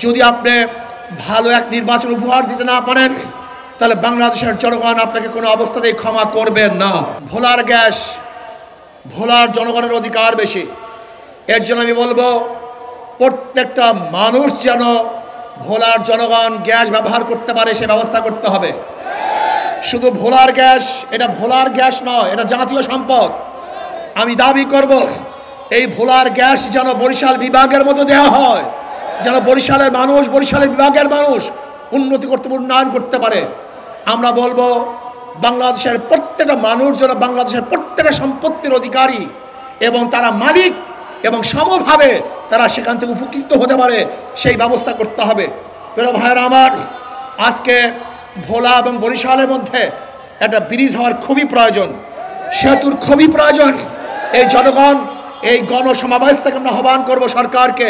যদি আপনি ভালো এক নির্বাচন উপহার দিতে না পারেন তাহলে বাংলাদেশের জনগণ আপনাকে কোনো অবস্থাতেই ক্ষমা করবেন না। ভোলার গ্যাস, ভোলার জনগণের অধিকার বেশি। এর জন্য আমি বলবো প্রত্যেকটা মানুষ যেন ভোলার জনগণ গ্যাস ব্যবহার করতে পারে সে ব্যবস্থা করতে হবে। শুধু ভোলার গ্যাস, এটা ভোলার গ্যাস নয়, এটা জাতীয় সম্পদ। আমি দাবি করব এই ভোলার গ্যাস যেন বরিশাল বিভাগের মতো দেওয়া হয়, যেন বরিশালের মানুষ, বরিশালের বিভাগের মানুষ উন্নতি করতে, উন্নয়ন করতে পারে। আমরা বলবো বাংলাদেশের প্রত্যেকটা মানুষ যেন বাংলাদেশের প্রত্যেকটা সম্পত্তির অধিকারী এবং তারা মালিক এবং সমভাবে তারা সেখান থেকে উপকৃত হতে পারে সেই ব্যবস্থা করতে হবে। প্রিয় ভাইয়েরা আমার, আজকে ভোলা এবং বরিশালের মধ্যে একটা ব্রিজ হওয়ার খুবই প্রয়োজন, সেতুর খুবই প্রয়োজন। এই জনগণ এই গণসমাবেশ থেকে আমরা আহ্বান করবো সরকারকে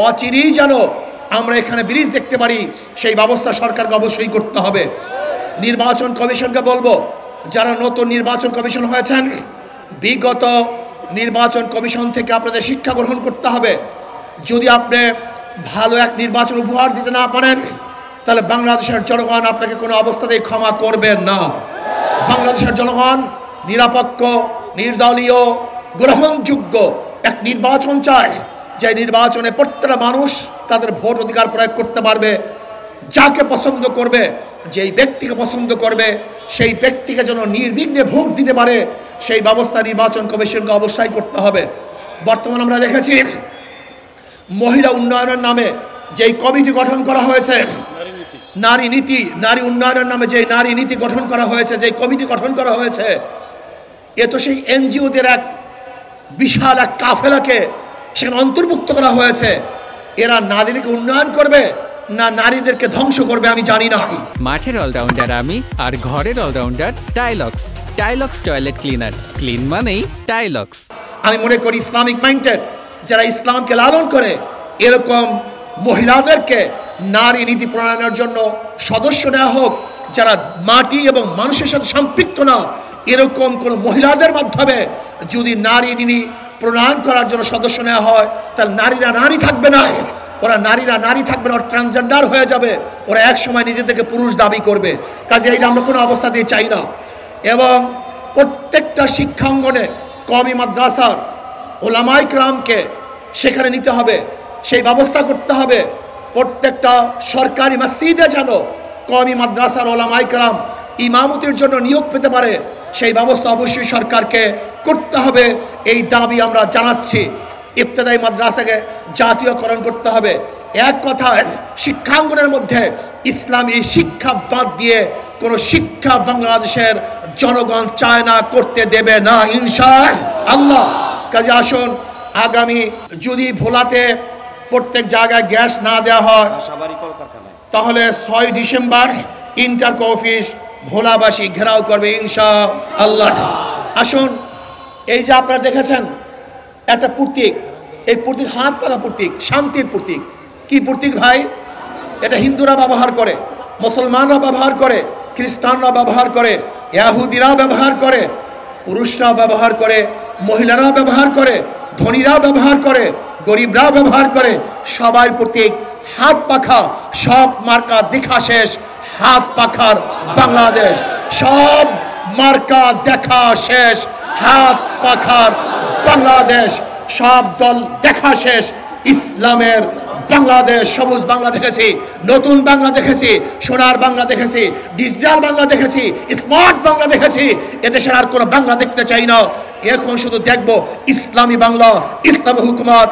অচিরেই যেন আমরা এখানে ব্রিজ দেখতে পারি সেই ব্যবস্থা সরকারকে অবশ্যই করতে হবে। নির্বাচন কমিশনকে বলবো, যারা নতুন নির্বাচন কমিশন হয়েছেন বিগত নির্বাচন কমিশন থেকে আপনাদের শিক্ষা গ্রহণ করতে হবে। যদি আপনি ভালো এক নির্বাচন উপহার দিতে না পারেন তাহলে বাংলাদেশের জনগণ আপনাকে কোনো অবস্থাতেই ক্ষমা করবেন না। বাংলাদেশের জনগণ নিরপেক্ষ, নির্দলীয়, গ্রহণযোগ্য এক নির্বাচন চায়, যে নির্বাচনে প্রত্যেকটা মানুষ তাদের ভোট অধিকার প্রয়োগ করতে পারবে। যাকে পছন্দ করবে, যেই ব্যক্তিকে পছন্দ করবে সেই ব্যক্তিকে যেন নির্বিঘ্নে ভোট দিতে পারে সেই ব্যবস্থা নির্বাচন কমিশনকে অবশ্যই করতে হবে। বর্তমানে আমরা দেখেছি মহিলা উন্নয়নের নামে যেই কমিটি গঠন করা হয়েছে, নারী নীতি, নারী উন্নয়নের নামে যে নারী নীতি গঠন করা হয়েছে, যে কমিটি গঠন করা হয়েছে, এ তো সেই এনজিওদের এক বিশাল এক কাফেলাকে সেখানে অন্তর্ভুক্ত করা হয়েছে। এরা নারীদেরকে উন্নয়ন করবে না নারীদেরকে ধ্বংস করবে আমি জানি না। মাঠের অলরাউন্ডার আমি, আর ঘরের allrounder Tilex. Tilex toilet cleaner, clean মানেই টাইলক্স। আমি মনে করি ইসলামিক মাইন্ডেড যারা ইসলামকে লালন করে এরকম মহিলাদেরকে নারী নীতি প্রণয়নের জন্য সদস্য নেওয়া হোক, যারা মাটি এবং মানুষের সাথে সম্পৃক্ত না এরকম কোন মহিলাদের মাধ্যমে যদি নারী নীতি প্রণয়ন করার জন্য সদস্য নেওয়া হয় তাহলে নারীরা নারী থাকবে না, ওরা নারীরা নারী থাকবে না, ওরা ট্রান্সজেন্ডার হয়ে যাবে, ওরা এক সময় নিজেদেরকে পুরুষ দাবি করবে। কাজে এইটা আমরা কোনো অবস্থাতেই চাই না। এবং প্রত্যেকটা শিক্ষাঙ্গনে কওমি মাদ্রাসার ওলামায়ে কেরামকে সেখানে নিতে হবে, সেই ব্যবস্থা করতে হবে। প্রত্যেকটা সরকারি মসজিদে যেন কওমি মাদ্রাসার ওলামায়ে কেরাম ইমামতির জন্য নিয়োগ পেতে পারে সেই ব্যবস্থা অবশ্যই সরকারকে করতে হবে। এই দাবি আমরা জানাচ্ছি। ইবতেদায়ী মাদ্রাসাকে জাতীয়করণ করতে হবে। এক কথায় শিক্ষাঙ্গনের মধ্যে ইসলামী শিক্ষা বাদ দিয়ে কোনো শিক্ষা বাংলাদেশের জনগণ চায় না, করতে দেবে না ইনশাআল্লাহ। কাজে আসুন, আগামী যদি ভোলাতে প্রত্যেক জায়গায় গ্যাস না দেওয়া হয় তাহলে 6 ডিসেম্বর ইন্টারকো অফিস ভোলাবাসী ঘেরাও করবে ইনশাআল্লাহ। আসুন, এই যে আপনারা দেখেছেন একটা প্রতীক, এই প্রতীক হাত পাকা প্রতীক, শান্তির প্রতীক। কি প্রতীক ভাই? এটা হিন্দুরা ব্যবহার করে, মুসলমানরা ব্যবহার করে, খ্রিস্টানরা ব্যবহার করে, ইহুদিরা ব্যবহার করে, পুরুষরা ব্যবহার করে, মহিলারা ব্যবহার করে, ধনীরা ব্যবহার করে, গরিবরা ব্যবহার করে। সবার প্রতীক হাত পাখা। সব মার্কা দেখা শেষ, হাত পাখার বাংলাদেশ। সব মার্কা দেখা শেষ, হাত পাখার বাংলাদেশ। সব দল দেখা শেষ, ইসলামের বাংলাদেশ। সবুজ বাংলা দেখেছি, নতুন বাংলা দেখেছি, সোনার বাংলা দেখেছি, ডিজিটাল বাংলা দেখেছি, স্মার্ট বাংলা দেখেছি। এদেশের আর কোনো বাংলা দেখতে চাই না। এখন শুধু দেখবো ইসলামী বাংলা, ইসলামী হুকুমত।